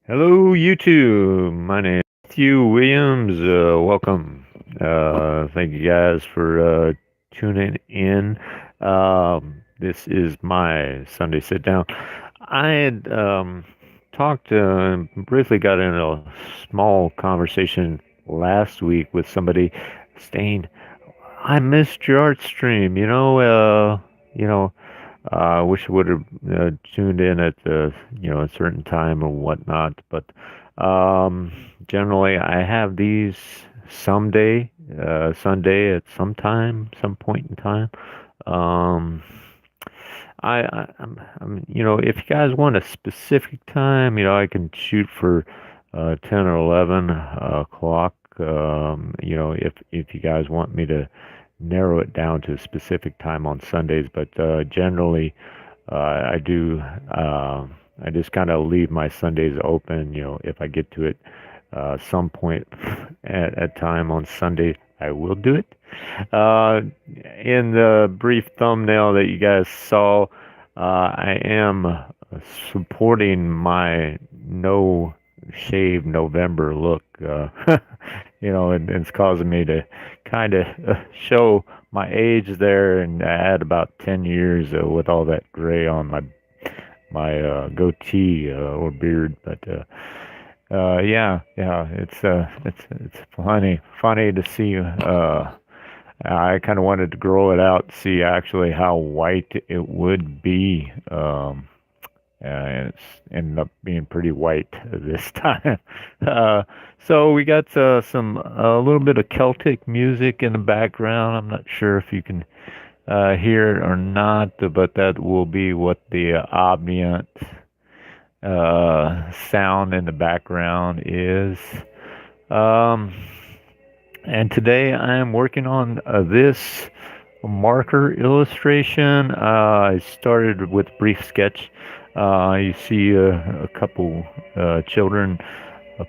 Hello, YouTube. My name is Matthew Williams. Welcome. Thank you guys for tuning in. This is my Sunday sit down. I had talked, briefly got in a small conversation last week with somebody saying, I missed your art stream. You know, I wish I would have tuned in at a certain time or whatnot. But um, generally, I have these someday, Sunday at some point in time. Um, if you guys want a specific time, I can shoot for 10 or 11 o'clock. If you guys want me to narrow it down to a specific time on Sundays, but generally, I do. I just kind of leave my Sundays open. If I get to it some point at time on Sunday, I will do it. Uh, in the brief thumbnail that you guys saw, I am supporting my no shave November look. And it's causing me to kind of show my age there and add about 10 years with all that gray on my goatee or beard. But yeah, it's funny to see. I kind of wanted to grow it out, see actually how white it would be. And it's ended up being pretty white this time. Uh, so we got some a little bit of Celtic music in the background. I'm not sure if you can hear it or not, but that will be what the ambient sound in the background is. Um, and today I am working on this marker illustration. I started with brief sketch. You see a couple children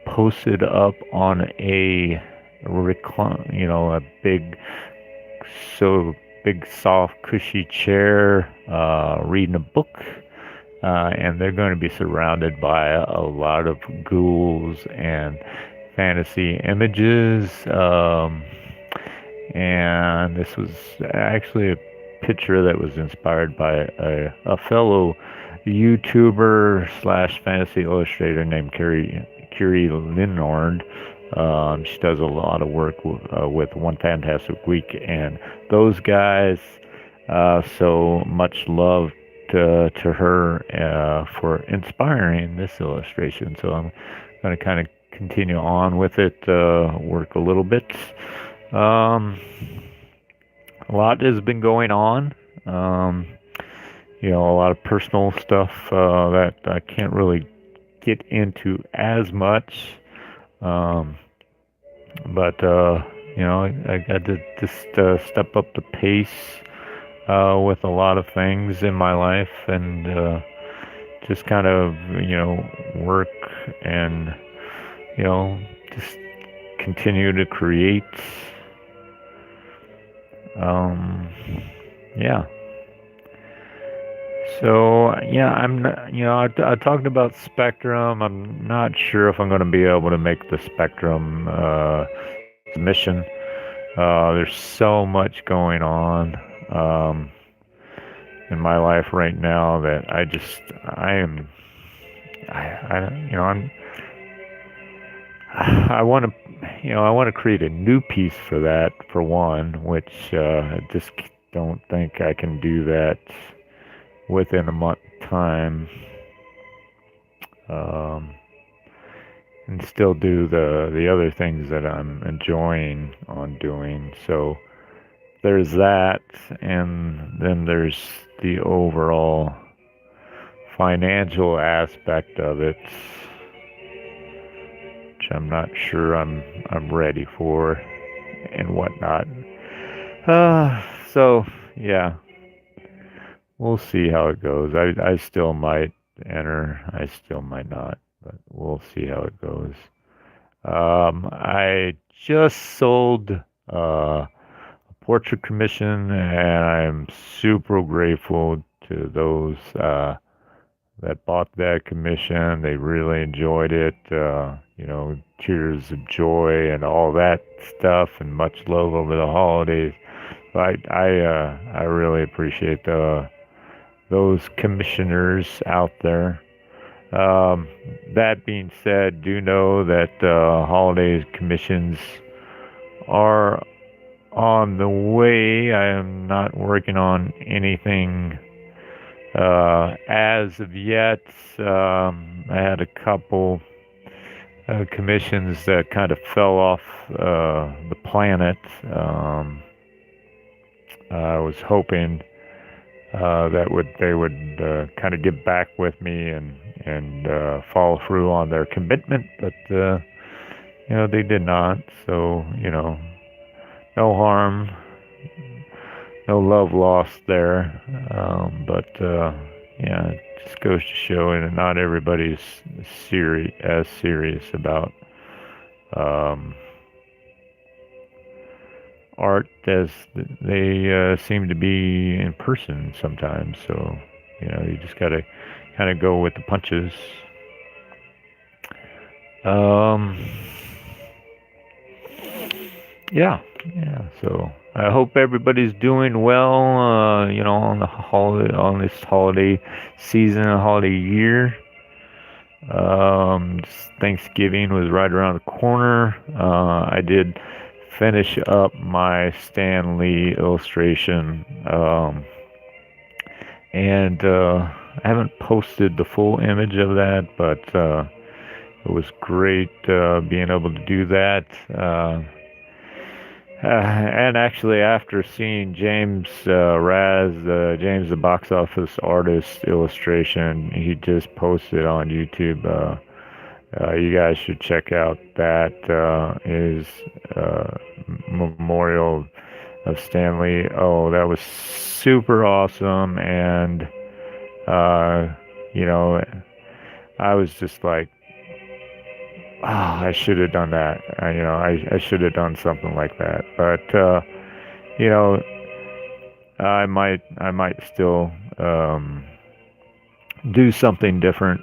posted up on a a so big, soft, cushy chair, reading a book. And they're going to be surrounded by a lot of ghouls and fantasy images. And this was actually a picture that was inspired by a fellow YouTuber slash fantasy illustrator named Curie Linard. She does a lot of work with One Fantastic Week and those guys. So much love to her for inspiring this illustration. So I'm going to kind of continue on with it, work a little bit. Um, a lot has been going on. Um, a lot of personal stuff that I can't really get into as much. Um, but I got to just step up the pace with a lot of things in my life and just kind of, work and, just continue to create. Um, yeah. So yeah, I'm not, I talked about Spectrum. I'm not sure if I'm going to be able to make the Spectrum submission. There's so much going on in my life right now that I am, I'm, I want to, I want to create a new piece for that for one, which I just don't think I can do that within a month time, um, and still do the other things that I'm enjoying on doing. So there's that, and then there's the overall financial aspect of it, which I'm not sure I'm ready for and whatnot. So yeah, we'll see how it goes. I still might enter. I still might not, but we'll see how it goes. I just sold a portrait commission, and I'm super grateful to those that bought that commission. They really enjoyed it. Tears of joy and all that stuff, and much love over the holidays. I really appreciate those commissioners out there. Um, that being said, do know that holidays commissions are on the way. I am not working on anything as of yet. I had a couple commissions that kind of fell off the planet. I was hoping that they would kind of get back with me and follow through on their commitment, but they did not. So no harm, no love lost there. But yeah, it just goes to show, and not everybody's serious about um, art as they seem to be in person sometimes. So you just gotta kind of go with the punches. Um, yeah, yeah. So I hope everybody's doing well. On this holiday season, holiday year. Thanksgiving was right around the corner. I did finish up my Stan Lee illustration, and I haven't posted the full image of that, but it was great being able to do that. And actually, after seeing James James the box office artist illustration, he just posted on YouTube. You guys should check out that his memorial of Stan Lee. Oh, that was super awesome, and uh, you know, I was just like, I should have done that. I should have done something like that. But you know, I might still do something different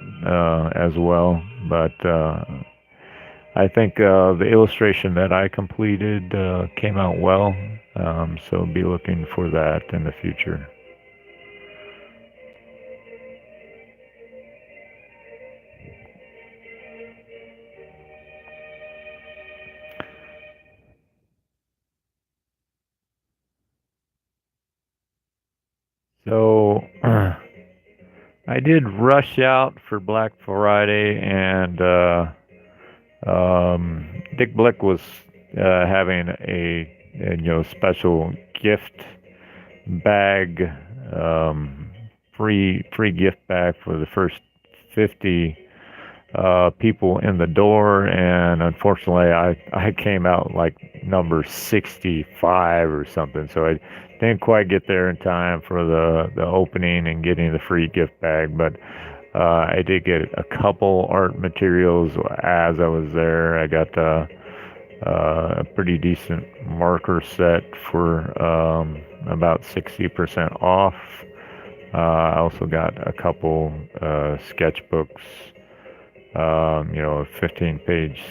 as well. But I think the illustration that I completed came out well. So be looking for that in the future. So I did rush out for Black Friday, and Dick Blick was having a special gift bag, um, free gift bag for the first 50 people in the door, and unfortunately, I came out like number 65 or something, so I didn't quite get there in time for the opening and getting the free gift bag, but I did get a couple art materials as I was there. I got a pretty decent marker set for about 60% off. I also got a couple sketchbooks, a 15-page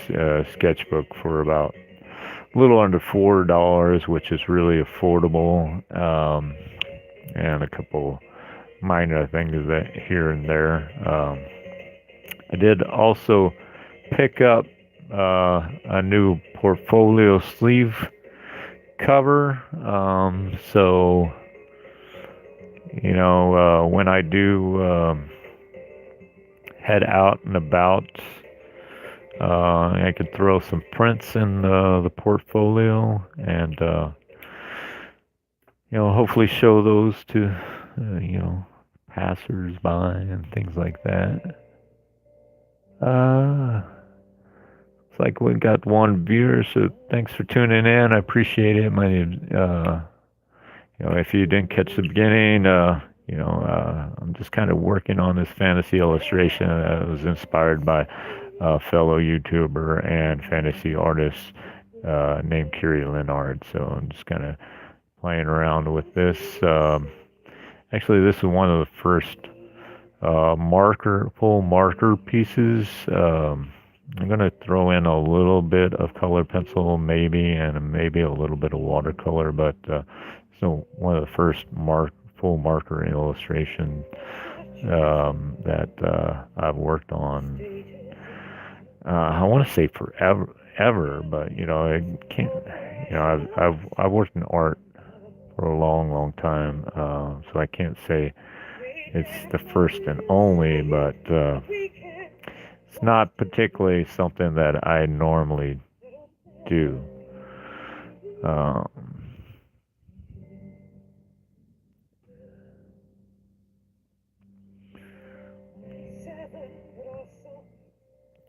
sketchbook for about a little under $4, which is really affordable, and a couple minor things that here and there. I did also pick up a new portfolio sleeve cover. So, when I do head out and about, I could throw some prints in the portfolio and, hopefully show those to, passers-by and things like that. It's like we got one viewer, so thanks for tuning in. I appreciate it. My name, if you didn't catch the beginning, I'm just kind of working on this fantasy illustration that was inspired by a fellow YouTuber and fantasy artist named Kiri Leonard. So I'm just kind of playing around with this. Actually, this is one of the first full marker pieces. I'm gonna throw in a little bit of color pencil, maybe, and maybe a little bit of watercolor. But so one of the first full marker illustration that I've worked on. I want to say ever, but I can't. I've worked in art for a long time, so I can't say it's the first and only, but it's not particularly something that I normally do. Um,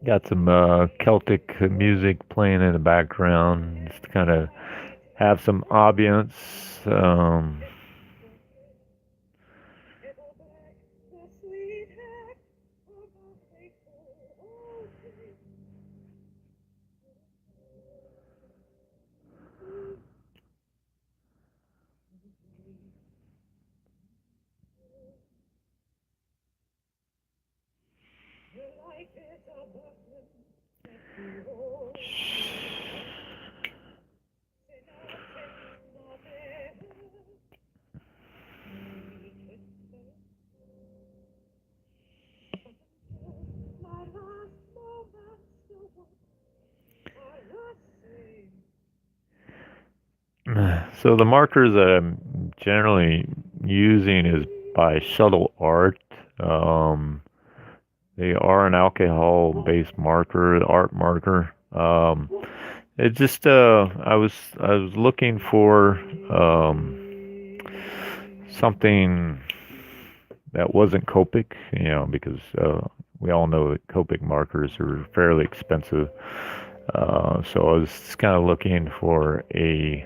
got some Celtic music playing in the background, just to kind of have some ambience. Um, So the markers that I'm generally using is by Shuttle Art. Um, they are an alcohol-based art marker. It just I was looking for something that wasn't Copic, because we all know that Copic markers are fairly expensive. So I was just kind of looking for a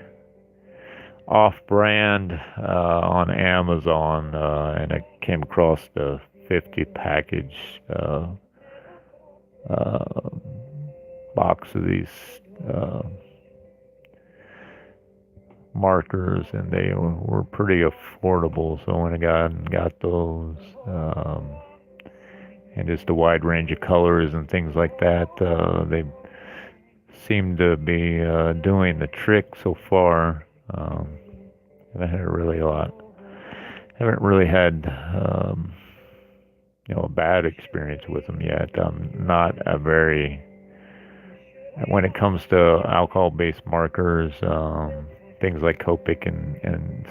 off-brand on Amazon, and I came across the 50 package uh, box of these uh, markers, and they were pretty affordable. So I went and got those, and just a wide range of colors and things like that. They seem to be doing the trick so far. I haven't really a lot. Haven't really had a bad experience with them yet. Not a very when it comes to alcohol-based markers, things like Copic and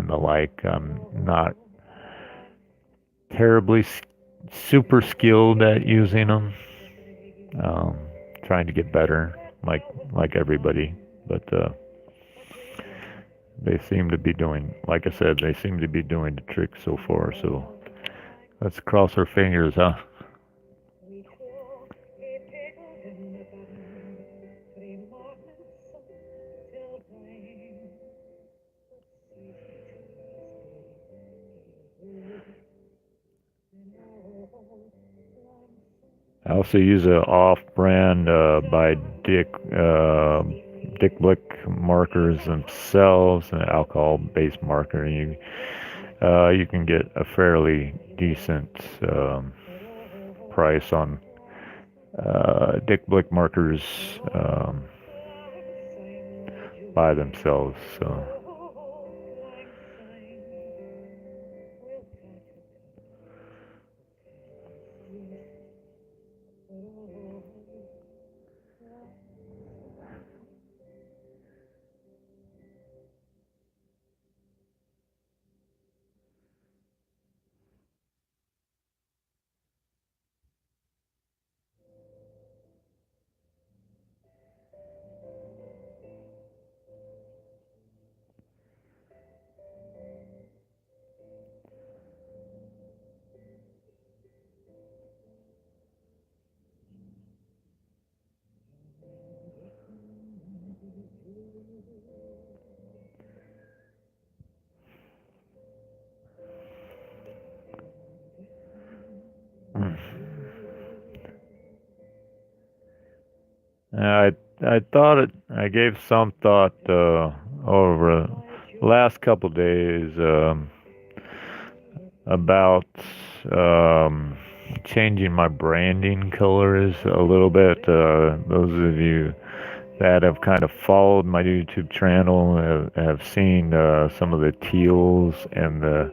the like. I'm not terribly super skilled at using them. Um, Trying to get better, like everybody, but they seem to be doing, like I said, they seem to be doing the trick so far. So let's cross our fingers, huh? I also use a off-brand by Dick Blick markers themselves, an alcohol-based marker. You can get a fairly decent price on Dick Blick markers um, by themselves. So. I thought it. I gave some thought over the last couple days about changing my branding colors a little bit. Those of you that have kind of followed my YouTube channel have seen some of the teals and the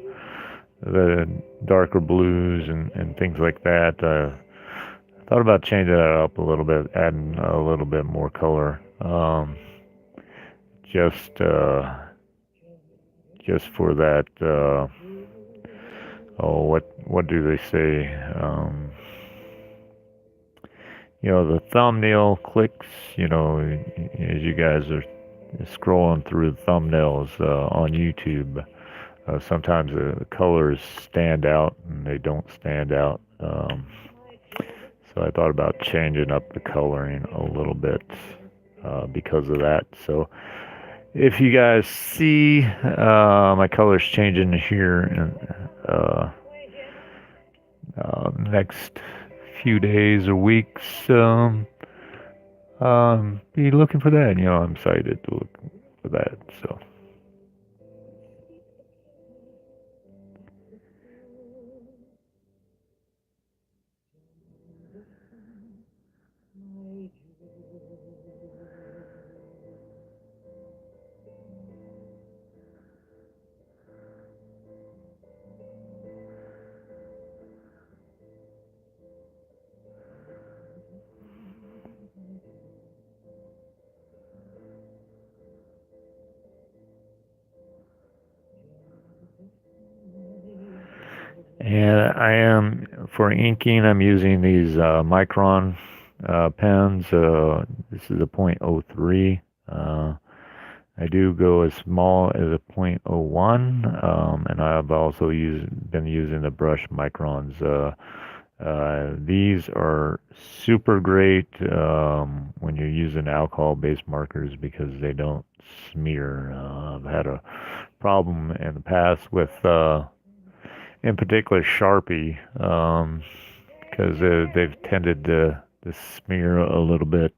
darker blues and things like that. Thought about changing that up a little bit, adding a little bit more color. Just just for that. Oh, what do they say? The thumbnail clicks. As you guys are scrolling through the thumbnails on YouTube, sometimes the colors stand out and they don't stand out. So I thought about changing up the coloring a little bit because of that. So if you guys see my colors changing here in next few days or weeks, be looking for that. I'm excited to look for that. So. And I am, for inking, I'm using these Micron pens. This is a .03. I do go as small as a .01, and I've also been using the brush Microns. These are super great when you're using alcohol-based markers because they don't smear. I've had a problem in the past with in particular Sharpie, because they've tended to smear a little bit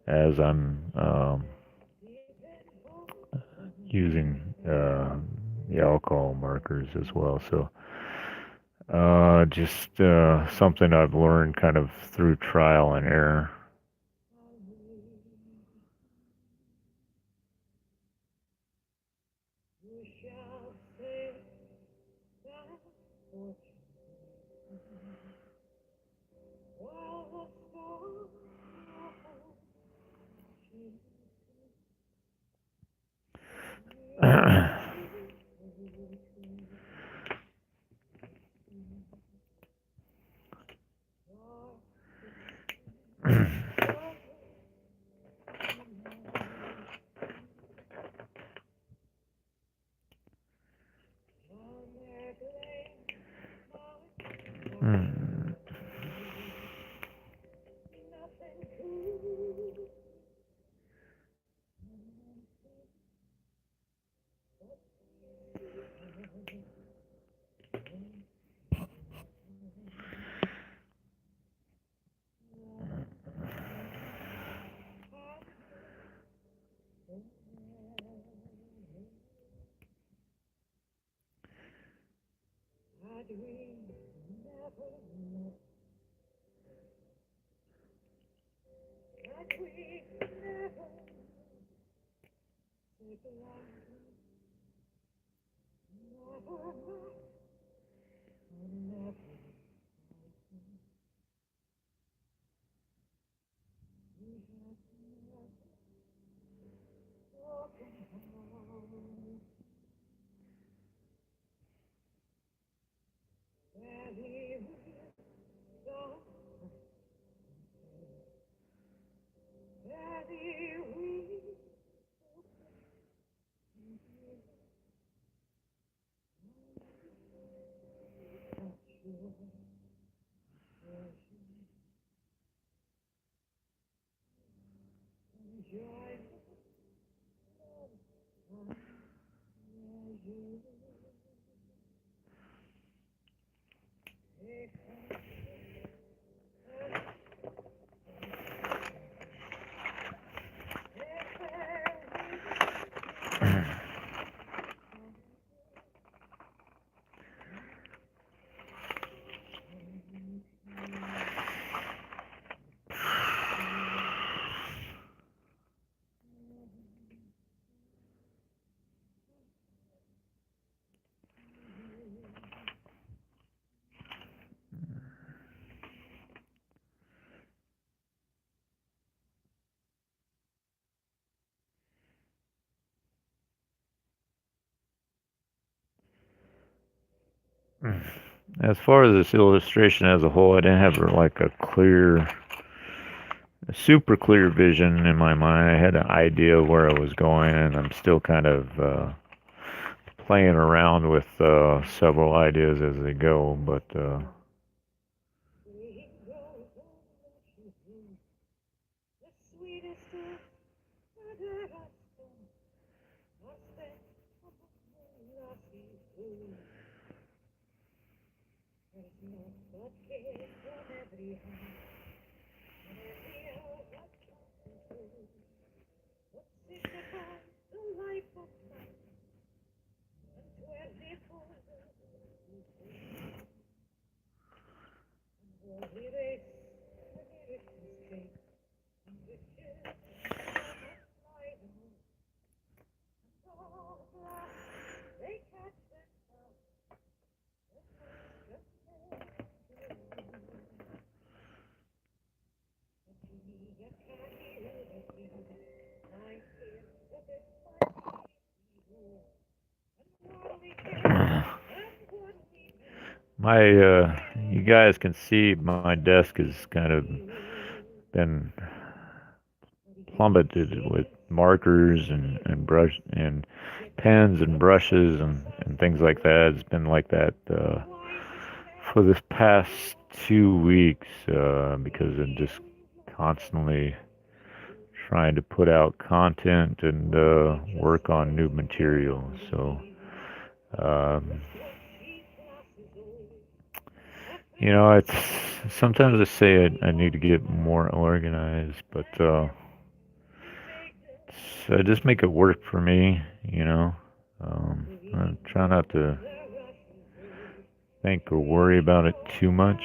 as I'm using the alcohol markers as well. So just something I've learned kind of through trial and error. As far as this illustration as a whole, I didn't have like a super clear vision in my mind. I had an idea of where I was going, and I'm still kind of playing around with several ideas as they go. But you guys can see my desk has kind of been plummeted with markers and brush and pens and brushes and things like that. It's been like that for this past 2 weeks because I'm just constantly trying to put out content and work on new material. So, um, it's sometimes I say I need to get more organized, but I just make it work for me. I try not to think or worry about it too much.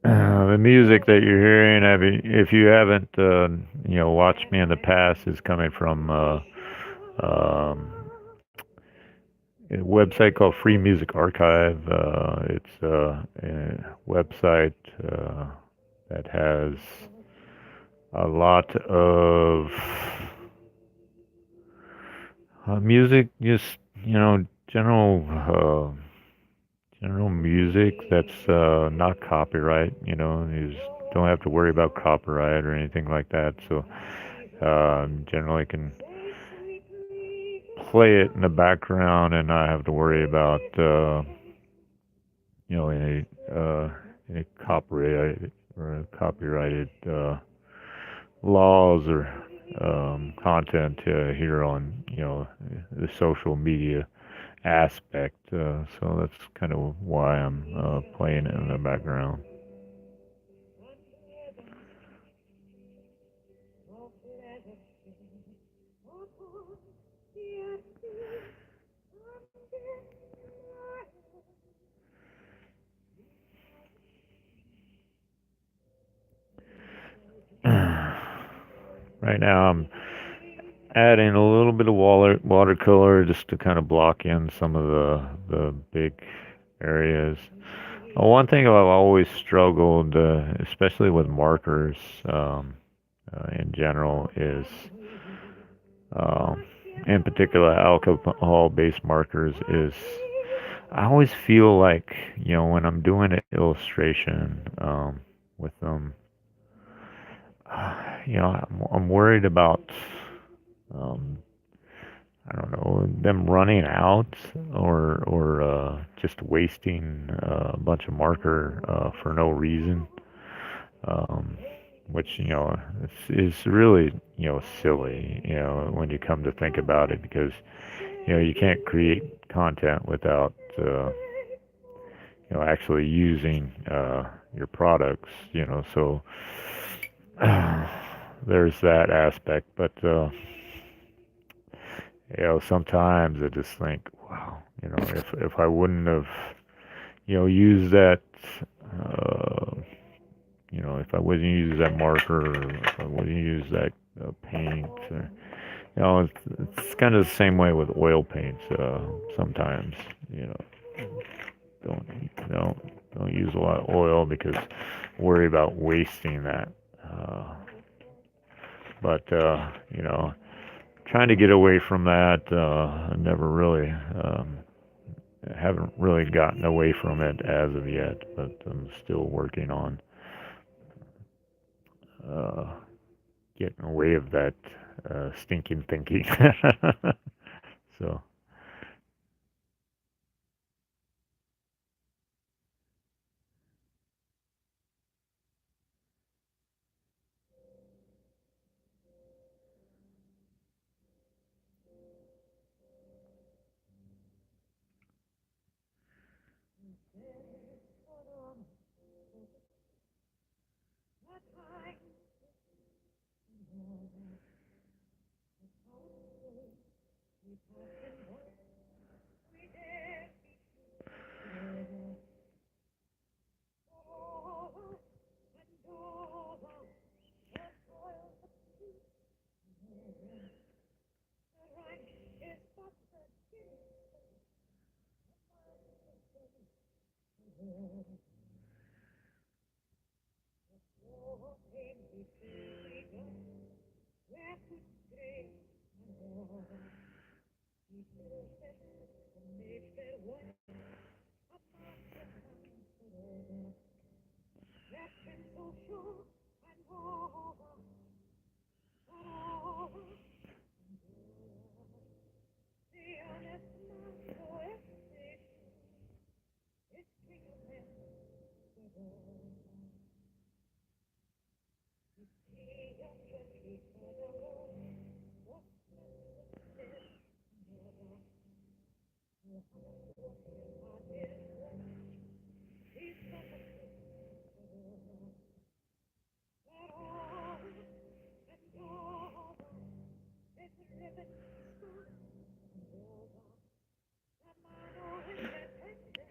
The music that you're hearing, I mean, if you haven't, watched me in the past, is coming from um, a website called Free Music Archive. It's a website that has a lot of music, just general music that's not copyright. You just don't have to worry about copyright or anything like that. So generally can play it in the background and not have to worry about any copyrighted laws or content here on the social media aspect. So that's kind of why I'm playing it in the background. Right now, I'm adding a little bit of watercolor just to kind of block in some of the big areas. One thing I've always struggled, especially with markers in general, is um, in particular alcohol-based markers, is I always feel like when I'm doing an illustration with them, I'm worried about um, I don't know, them running out or just wasting a bunch of marker for no reason, um, which is really silly when you come to think about it because you can't create content without actually using your products, so there's that aspect, but sometimes I just think, wow, if I wouldn't have, used that, uh, if I wouldn't use that marker, or if I wouldn't use that paint, it's kind of the same way with oil paints. Sometimes, you know, don't use a lot of oil because worry about wasting that. Uh, but trying to get away from that. I never really haven't really gotten away from it as of yet, but I'm still working on uh, getting away of that stinking thinking. So,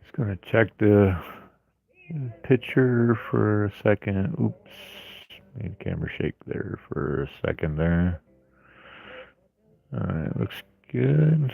just gonna check the picture for a second. Oops, made camera shake there for a second there. All right, looks good.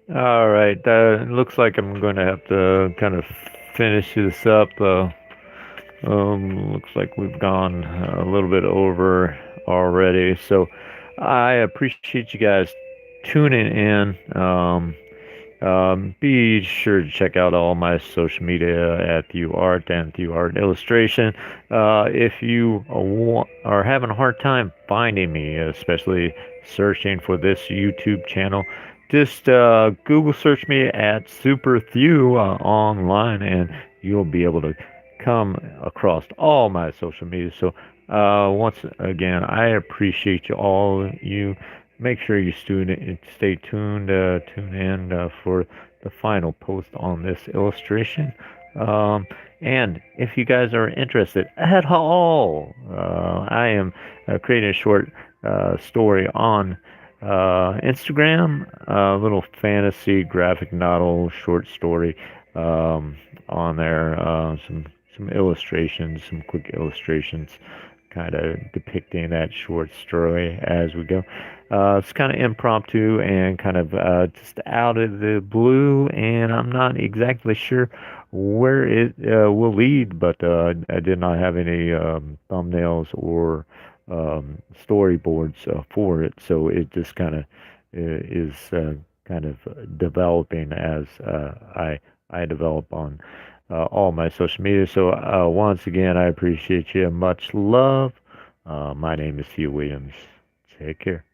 All right, it looks like I'm going to have to kind of finish this up. Looks like we've gone a little bit over already. So I appreciate you guys tuning in. Be sure to check out all my social media at ThuArt and ThuArt Illustration. If you are having a hard time finding me, especially searching for this YouTube channel, just Google search me at Super Thew online, and you'll be able to come across all my social media. So once again, I appreciate you all. You make sure you stay tuned, tune in for the final post on this illustration. Um, and if you guys are interested at all, I am creating a short story on Instagram, a little fantasy graphic novel short story on there. Some illustrations, some quick illustrations, kind of depicting that short story as we go. It's kind of impromptu and kind of just out of the blue, and I'm not exactly sure where it will lead, but I did not have any thumbnails or storyboards for it, so it just kind of is kind of developing as I develop on all my social media. So once again, I appreciate you. Much love. My name is Hugh Williams. Take care.